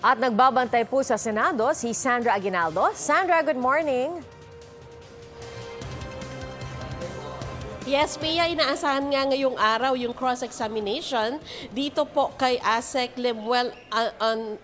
At nagbabantay po sa Senado si Sandra Aguinaldo. Sandra, good morning. Yes, Pia, inaasahan nga ngayong araw yung cross-examination dito po kay ASEC Lemuel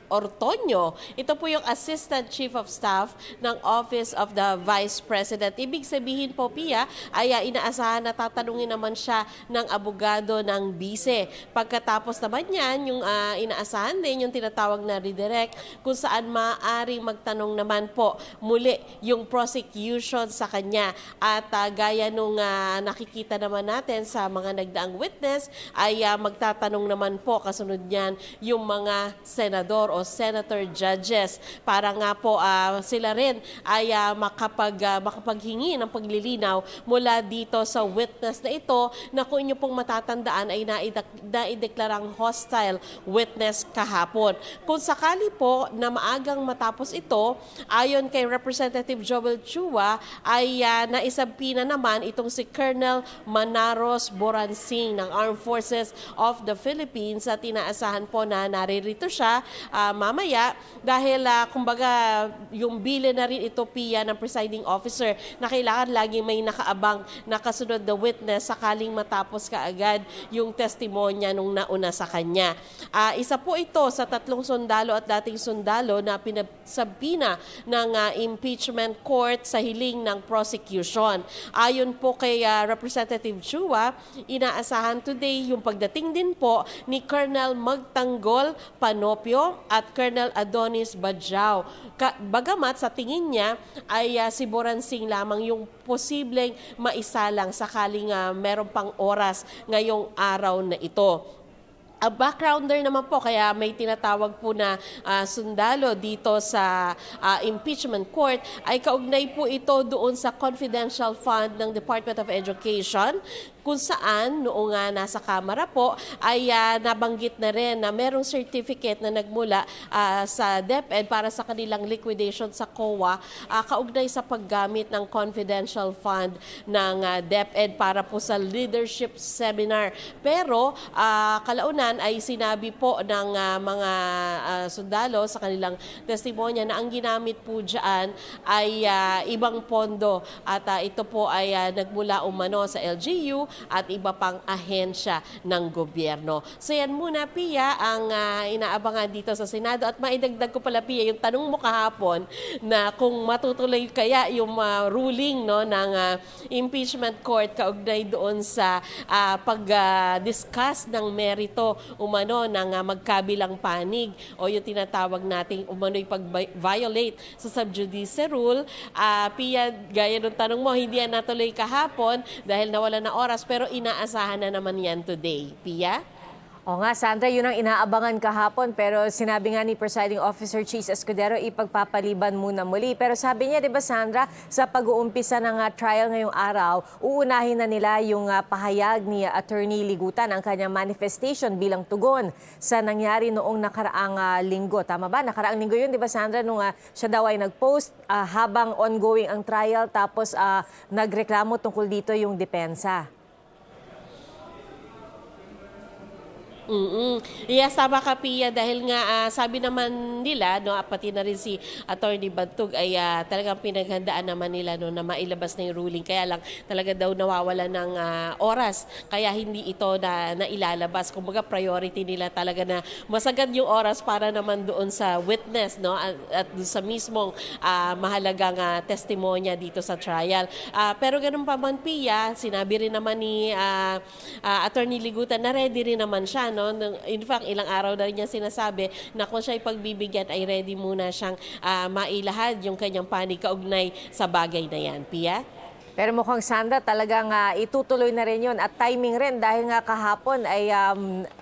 Ortonio. Ito po yung Assistant Chief of Staff ng Office of the Vice President. Ibig sabihin po, Pia, ay inaasahan na tatanungin naman siya ng abogado ng bise. Pagkatapos naman yan, yung inaasahan din yung tinatawag na redirect kung saan maaaring magtanong naman po muli yung prosecution sa kanya. At gaya nung nakikita naman natin sa mga nagdaang witness ay magtatanong naman po kasunod niyan yung mga senador o senator judges para nga po sila rin ay makapaghingi ng paglilinaw mula dito sa witness na ito na kung inyo pong matatandaan ay naideklarang hostile witness kahapon. Kung sakali po na maagang matapos ito, ayon kay Representative Joel Chua ay naisabpina naman itong si Colonel Manaros Boransing ng Armed Forces of the Philippines at inaasahan po na naririto siya mamaya dahil kumbaga yung bile na rin ito, Pia, ng presiding officer na kailangan laging may nakaabang na kasunod na witness sakaling matapos kaagad yung testimonya nung nauna sa kanya. Isa po ito sa 3 sundalo at dating sundalo na pinasabina ng impeachment court sa hiling ng prosecution. Ayon po kay Representative Chua, inaasahan today yung pagdating din po ni Colonel Magtanggol Panopio at Colonel Adonis Badjao. Bagamat sa tingin niya ay si Boransing lamang yung posibleng maisalang sakaling meron pang oras ngayong araw na ito. A backgrounder naman po, kaya may tinatawag po na sundalo dito sa impeachment court, ay kaugnay po ito doon sa confidential fund ng Department of Education, kung saan noong nasa Kamara po ay nabanggit na rin na merong certificate na nagmula sa DepEd para sa kanilang liquidation sa COA kaugnay sa paggamit ng confidential fund ng DepEd para po sa leadership seminar. Pero kalaunan ay sinabi po ng mga sundalo sa kanilang testimonya na ang ginamit po dyan ay ibang pondo at ito po ay nagmula umano sa LGU at iba pang ahensya ng gobyerno. So yan muna, Pia, ang inaabangan dito sa Senado. At maidagdag ko pala, Pia, yung tanong mo kahapon na kung matutuloy kaya yung ruling ng impeachment court kaugnay doon sa pag-discuss ng merito umano ng magkabilang panig o yung tinatawag nating umano'y pag-violate sa sub judice rule. Pia, gaya ng tanong mo, hindi yan natuloy kahapon dahil nawala na oras pero inaasahan na naman yan today. Pia? O nga, Sandra, yun ang inaabangan kahapon pero sinabi nga ni Presiding Officer Cheese Escudero ipagpapaliban muna muli. Pero sabi niya, di ba, Sandra, sa pag-uumpisa ng trial ngayong araw, uunahin na nila yung pahayag ni Attorney Ligutan, ang kanyang manifestation bilang tugon sa nangyari noong nakaraang linggo. Tama ba? Nakaraang linggo yun, di ba, Sandra, nung siya daw ay nag-post habang ongoing ang trial tapos nagreklamo tungkol dito yung depensa. Yes, tama ka, Pia, dahil nga sabi naman nila, pati na rin si Attorney Bantug ay talagang pinaghandaan naman nila na mailabas na yung ruling. Kaya lang talaga daw nawawala ng oras. Kaya hindi ito na ilalabas. Kumbaga priority nila talaga na masagad yung oras para naman doon sa witness at doon sa mismong mahalagang testimonya dito sa trial. Pero ganun pa man, Pia, sinabi rin naman ni Attorney Ligutan na ready rin naman siya. In fact, ilang araw na rin niya sinasabi na kung siya ipagbibigyan ay ready muna siyang mailahad yung kanyang panig kaugnay sa bagay na yan. Pia? Pero mukhang, Sandra, talagang itutuloy na rin yun at timing rin dahil nga kahapon ay,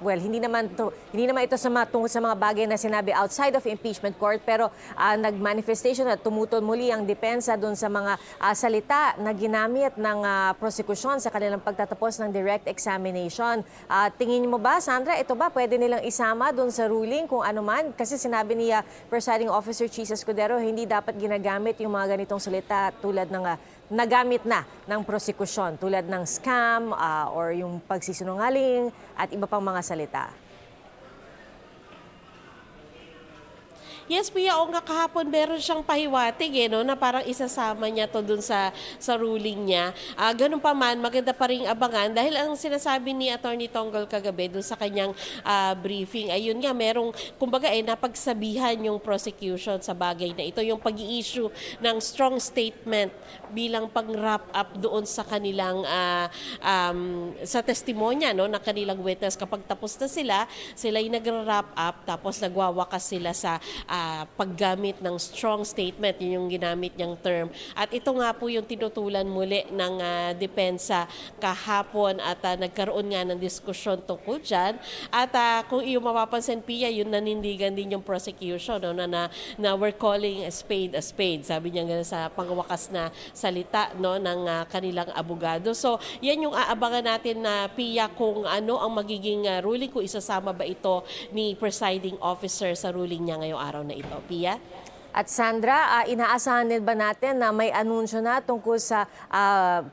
hindi naman ito tungkol sa mga bagay na sinabi outside of impeachment court pero nag-manifestation at tumutol muli ang depensa doon sa mga salita na ginamit ng prosecution sa kanilang pagtatapos ng direct examination. Tingin mo ba, Sandra, ito ba pwede nilang isama doon sa ruling kung ano man? Kasi sinabi ni Presiding Officer Cheese Escudero, hindi dapat ginagamit yung mga ganitong salita tulad ng nagamit na ng prosekusyon tulad ng scam or yung pagsisinungaling at iba pang mga salita. Yes, Pia, o nga kahapon meron siyang pahiwatig no, na parang isasama niya to dun sa ruling niya. Ganun pa man, maganda pa rin abangan dahil ang sinasabi ni Attorney Tonggol kagabi dun sa kanyang briefing, ayun nga, merong, kumbaga napagsabihan yung prosecution sa bagay na ito, yung pag-i-issue ng strong statement bilang pang-wrap up doon sa kanilang sa testimonya no, ng kanilang witness. Kapag tapos na sila'y nag-wrap up tapos nagwawakas sila sa paggamit ng strong statement, yun yung ginamit niyang term. At ito nga po yung tinutulan muli ng depensa kahapon at nagkaroon nga ng diskusyon tungkol dyan. At kung iyo mapapansin, Pia, yun nanindigan din yung prosecution no, na we're calling a spade a spade. Sabi niya nga sa pangwakas na salita no, ng kanilang abogado. So yan yung aabangan natin na Pia kung ano ang magiging ruling, kung isasama ba ito ni presiding officer sa ruling niya ngayong araw na ito. Pia? At Sandra, inaasahan din ba natin na may anunsyo na tungkol sa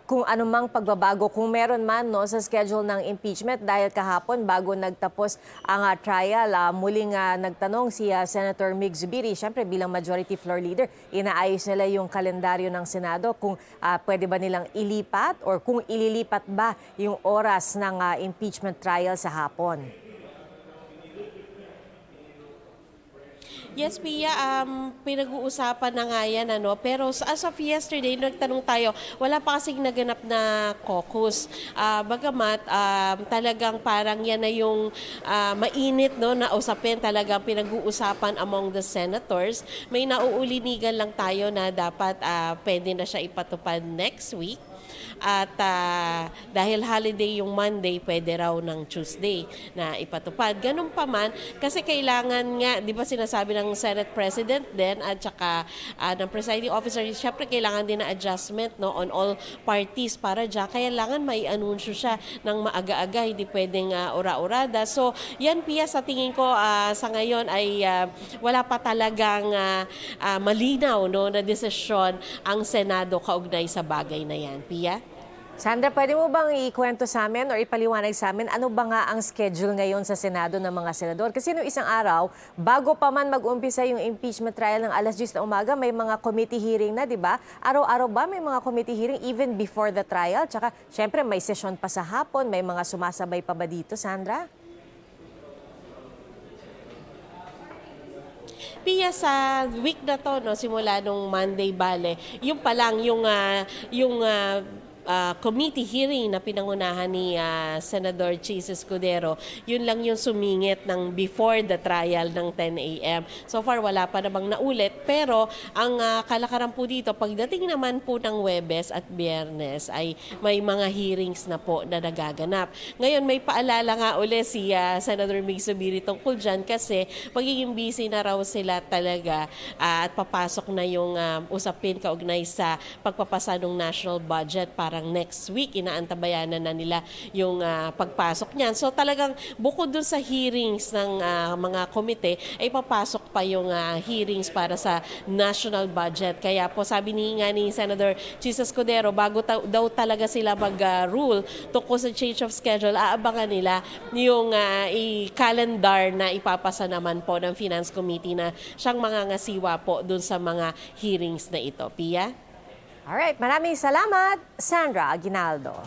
kung anumang pagbabago, kung meron man no, sa schedule ng impeachment? Dahil kahapon bago nagtapos ang trial, muling nagtanong si Senator Mig Zubiri, siyempre bilang majority floor leader, inaayos nila yung kalendaryo ng Senado kung pwede ba nilang ilipat or kung ililipat ba yung oras ng impeachment trial sa hapon. Yes, Pia, pinag-uusapan na nga yan, pero as of yesterday, nagtanong tayo, wala pa kasing naganap na caucus. Bagamat talagang parang yan na yung mainit no, na usapin, talagang pinag-uusapan among the senators. May nauulinigan lang tayo na dapat pwede na siya ipatupad next week. At dahil holiday yung Monday, pwede raw ng Tuesday na ipatupad. Ganun pa man, kasi kailangan nga, di ba sinasabi ng Senate President din at saka ng presiding officer, syempre kailangan din na adjustment no, on all parties para dyan. Kailangan may anunsyo siya ng maaga-aga, hindi pwedeng ura-urada. So yan, Pia, sa tingin ko sa ngayon ay wala pa talagang malinaw no, na desisyon ang Senado kaugnay sa bagay na yan. Pia? Sandra, pwede mo bang ikwento sa amin or ipaliwanag sa amin ano ba nga ang schedule ngayon sa Senado ng mga senador? Kasi noong isang araw, bago pa man mag-umpisa yung impeachment trial ng alas 10 na umaga, may mga committee hearing na, di ba? Araw-araw ba may mga committee hearing even before the trial? Tsaka, syempre, may session pa sa hapon, may mga sumasabay pa ba dito, Sandra? Pia, sa week na to, no, simula nung Monday bale, yung pa lang, yung committee hearing na pinangunahan ni Senador Chis Escudero, yun lang yung sumingit ng before the trial ng 10 a.m. So far, wala pa namang naulit. Pero ang kalakaran po dito, pagdating naman po ng Huwebes at Biyernes, ay may mga hearings na po na nagaganap. Ngayon, may paalala nga uli si Senator Mig Zubiri tungkol dyan kasi magiging busy na raw sila talaga at papasok na yung usapin kaugnay sa pagpapasa ng national budget para next week, inaantabayan na nila yung pagpasok niyan. So talagang bukod dun sa hearings ng mga komite, ay papasok pa yung hearings para sa national budget. Kaya po sabi nga ni Senator Chis Escudero, bago daw talaga sila mag-rule tungkol sa change of schedule, aabangan nila yung calendar na ipapasa naman po ng Finance Committee na siyang mangangasiwa po dun sa mga hearings na ito. Pia? Alright, maraming salamat, Sandra Aguinaldo.